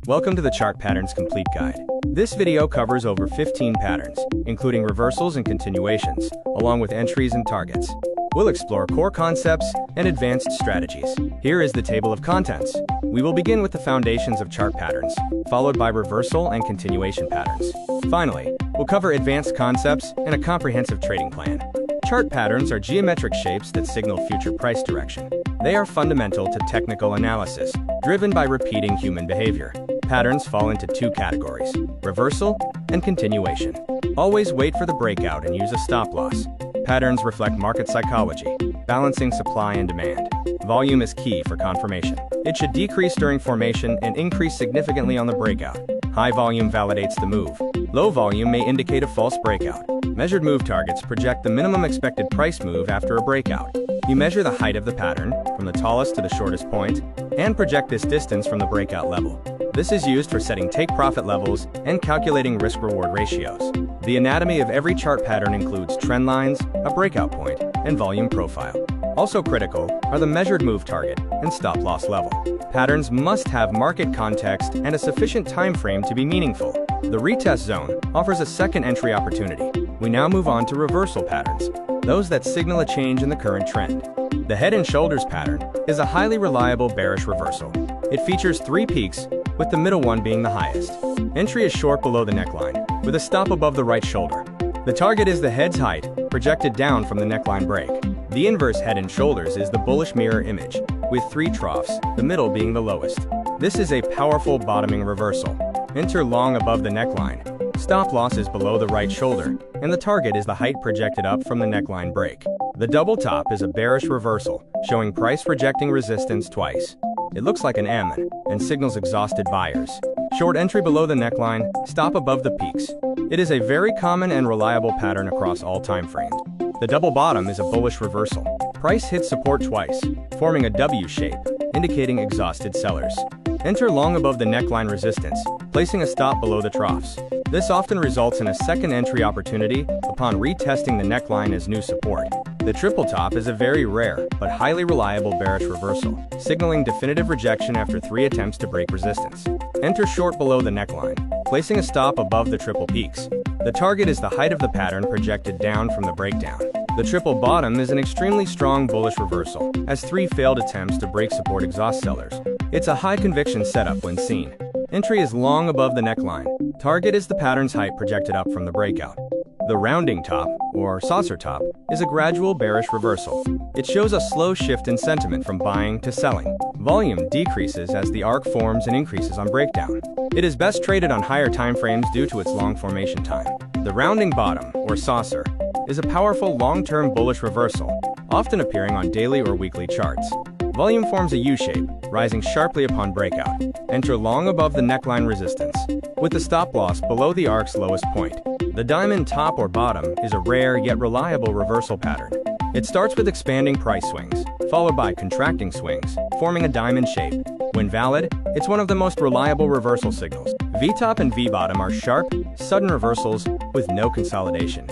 Welcome to the Chart Patterns Complete Guide. This video covers over 15 patterns, including reversals and continuations, along with entries and targets. We'll explore core concepts and advanced strategies. Here is the table of contents. We will begin with the foundations of chart patterns, followed by reversal and continuation patterns. Finally, we'll cover advanced concepts and a comprehensive trading plan. Chart patterns are geometric shapes that signal future price direction. They are fundamental to technical analysis, driven by repeating human behavior. Patterns fall into two categories: reversal and continuation. Always wait for the breakout and use a stop loss. Patterns reflect market psychology, balancing supply and demand. Volume is key for confirmation. It should decrease during formation and increase significantly on the breakout. High volume validates the move. Low volume may indicate a false breakout. Measured move targets project the minimum expected price move after a breakout. You measure the height of the pattern, from the tallest to the shortest point, and project this distance from the breakout level. This is used for setting take-profit levels and calculating risk-reward ratios. The anatomy of every chart pattern includes trend lines, a breakout point, and volume profile. Also critical are the measured move target and stop-loss level. Patterns must have market context and a sufficient time frame to be meaningful. The retest zone offers a second entry opportunity. We now move on to reversal patterns, those that signal a change in the current trend. The head and shoulders pattern is a highly reliable bearish reversal. It features three peaks, with the middle one being the highest. Entry is short below the neckline, with a stop above the right shoulder. The target is the head's height, projected down from the neckline break. The inverse head and shoulders is the bullish mirror image, with three troughs, the middle being the lowest. This is a powerful bottoming reversal. Enter long above the neckline. Stop loss is below the right shoulder, and the target is the height projected up from the neckline break. The double top is a bearish reversal, showing price rejecting resistance twice. It looks like an M and signals exhausted buyers. Short entry below the neckline, stop above the peaks. It is a very common and reliable pattern across all time frames. The double bottom is a bullish reversal. Price hits support twice, forming a W shape, indicating exhausted sellers. Enter long above the neckline resistance, placing a stop below the troughs. This often results in a second entry opportunity upon retesting the neckline as new support. The triple top is a very rare but highly reliable bearish reversal, signaling definitive rejection after 3 attempts to break resistance. Enter short below the neckline, placing a stop above the triple peaks. The target is the height of the pattern projected down from the breakdown. The triple bottom is an extremely strong bullish reversal, as 3 failed attempts to break support exhaust sellers. It's a high conviction setup when seen. Entry is long above the neckline. Target is the pattern's height projected up from the breakout. The rounding top, or saucer top, is a gradual bearish reversal. It shows a slow shift in sentiment from buying to selling. Volume decreases as the arc forms and increases on breakdown. It is best traded on higher time frames due to its long formation time. The rounding bottom, or saucer, is a powerful long-term bullish reversal, often appearing on daily or weekly charts. Volume forms a U-shape, rising sharply upon breakout. Enter long above the neckline resistance, with the stop loss below the arc's lowest point. The diamond top or bottom is a rare yet reliable reversal pattern. It starts with expanding price swings, followed by contracting swings, forming a diamond shape. When valid, it's one of the most reliable reversal signals. V-top and V-bottom are sharp, sudden reversals with no consolidation.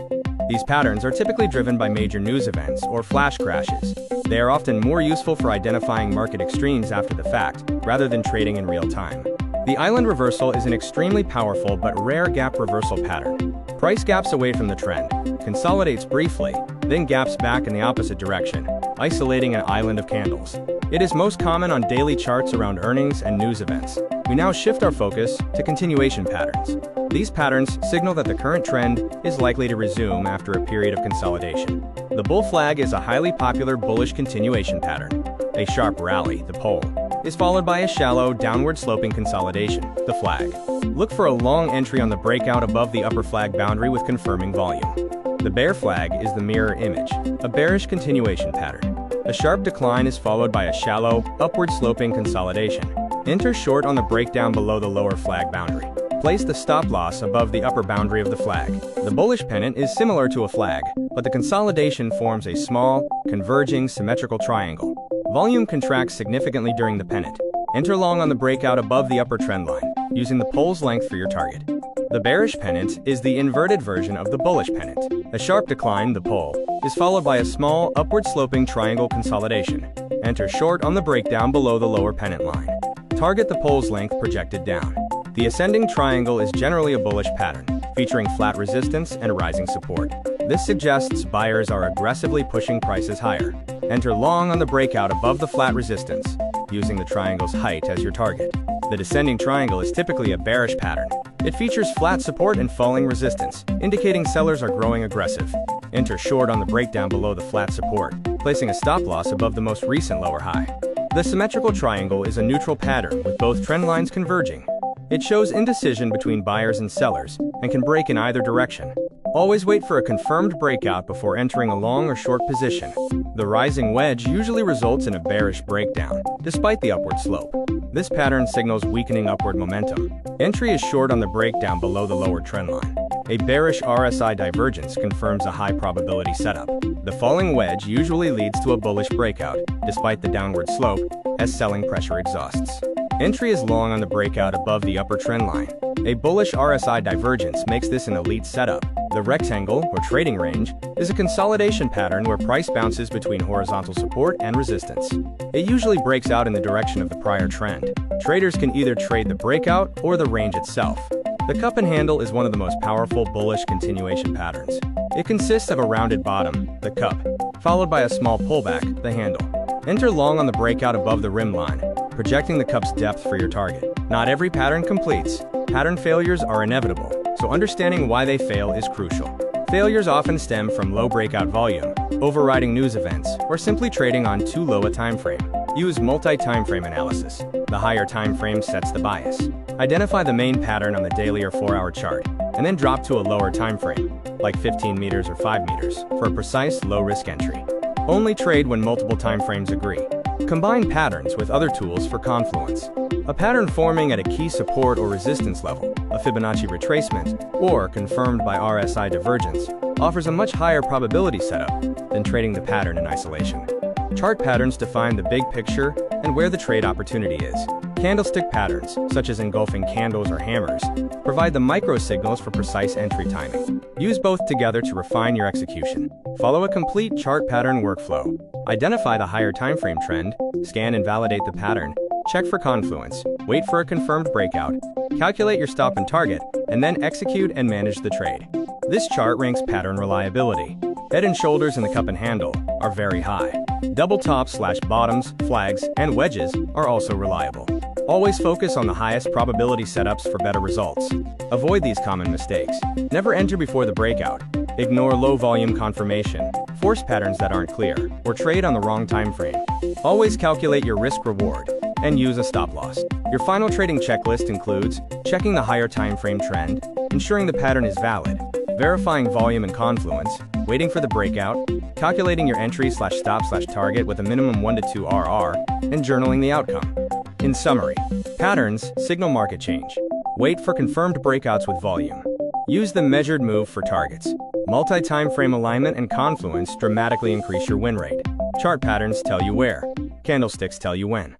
These patterns are typically driven by major news events or flash crashes. They are often more useful for identifying market extremes after the fact, rather than trading in real time. The island reversal is an extremely powerful but rare gap reversal pattern. Price gaps away from the trend, consolidates briefly, then gaps back in the opposite direction, isolating an island of candles. It is most common on daily charts around earnings and news events. We now shift our focus to continuation patterns. These patterns signal that the current trend is likely to resume after a period of consolidation. The bull flag is a highly popular bullish continuation pattern. A sharp rally, the pole, is followed by a shallow, downward-sloping consolidation, the flag. Look for a long entry on the breakout above the upper flag boundary with confirming volume. The bear flag is the mirror image, a bearish continuation pattern. A sharp decline is followed by a shallow, upward-sloping consolidation. Enter short on the breakdown below the lower flag boundary. Place the stop loss above the upper boundary of the flag. The bullish pennant is similar to a flag, but the consolidation forms a small, converging, symmetrical triangle. Volume contracts significantly during the pennant. Enter long on the breakout above the upper trend line, using the pole's length for your target. The bearish pennant is the inverted version of the bullish pennant. A sharp decline, the pole, is followed by a small, upward-sloping triangle consolidation. Enter short on the breakdown below the lower pennant line. Target the pole's length projected down. The ascending triangle is generally a bullish pattern, featuring flat resistance and rising support. This suggests buyers are aggressively pushing prices higher. Enter long on the breakout above the flat resistance, using the triangle's height as your target. The descending triangle is typically a bearish pattern. It features flat support and falling resistance, indicating sellers are growing aggressive. Enter short on the breakdown below the flat support, placing a stop loss above the most recent lower high. The symmetrical triangle is a neutral pattern with both trend lines converging. It shows indecision between buyers and sellers and can break in either direction. Always wait for a confirmed breakout before entering a long or short position. The rising wedge usually results in a bearish breakdown, despite the upward slope. This pattern signals weakening upward momentum. Entry is short on the breakdown below the lower trend line. A bearish RSI divergence confirms a high probability setup. The falling wedge usually leads to a bullish breakout, despite the downward slope, as selling pressure exhausts. Entry is long on the breakout above the upper trend line. A bullish RSI divergence makes this an elite setup. The rectangle, or trading range, is a consolidation pattern where price bounces between horizontal support and resistance. It usually breaks out in the direction of the prior trend. Traders can either trade the breakout or the range itself. The cup and handle is one of the most powerful bullish continuation patterns. It consists of a rounded bottom, the cup, followed by a small pullback, the handle. Enter long on the breakout above the rim line, projecting the cup's depth for your target. Not every pattern completes. Pattern failures are inevitable, so understanding why they fail is crucial. Failures often stem from low breakout volume, overriding news events, or simply trading on too low a time frame. Use multi-timeframe analysis. The higher time frame sets the bias. Identify the main pattern on the daily or 4-hour chart, and then drop to a lower time frame, like 15 meters or 5 meters, for a precise low-risk entry. Only trade when multiple time frames agree. Combine patterns with other tools for confluence. A pattern forming at a key support or resistance level, a Fibonacci retracement, or confirmed by RSI divergence, offers a much higher probability setup than trading the pattern in isolation. Chart patterns define the big picture and where the trade opportunity is. Candlestick patterns, such as engulfing candles or hammers, provide the micro signals for precise entry timing. Use both together to refine your execution. Follow a complete chart pattern workflow. Identify the higher time frame trend, scan and validate the pattern, check for confluence, wait for a confirmed breakout, calculate your stop and target, and then execute and manage the trade. This chart ranks pattern reliability. Head and shoulders in the cup and handle are very high. Double tops/bottoms, flags, and wedges are also reliable. Always focus on the highest probability setups for better results. Avoid these common mistakes. Never enter before the breakout. Ignore low-volume confirmation, force patterns that aren't clear, or trade on the wrong time frame. Always calculate your risk-reward and use a stop-loss. Your final trading checklist includes checking the higher time frame trend, ensuring the pattern is valid, verifying volume and confluence, waiting for the breakout, calculating your entry/stop/target with a minimum 1 to 2 RR, and journaling the outcome. In summary, patterns signal market change. Wait for confirmed breakouts with volume. Use the measured move for targets. Multi-time frame alignment and confluence dramatically increase your win rate. Chart patterns tell you where. Candlesticks tell you when.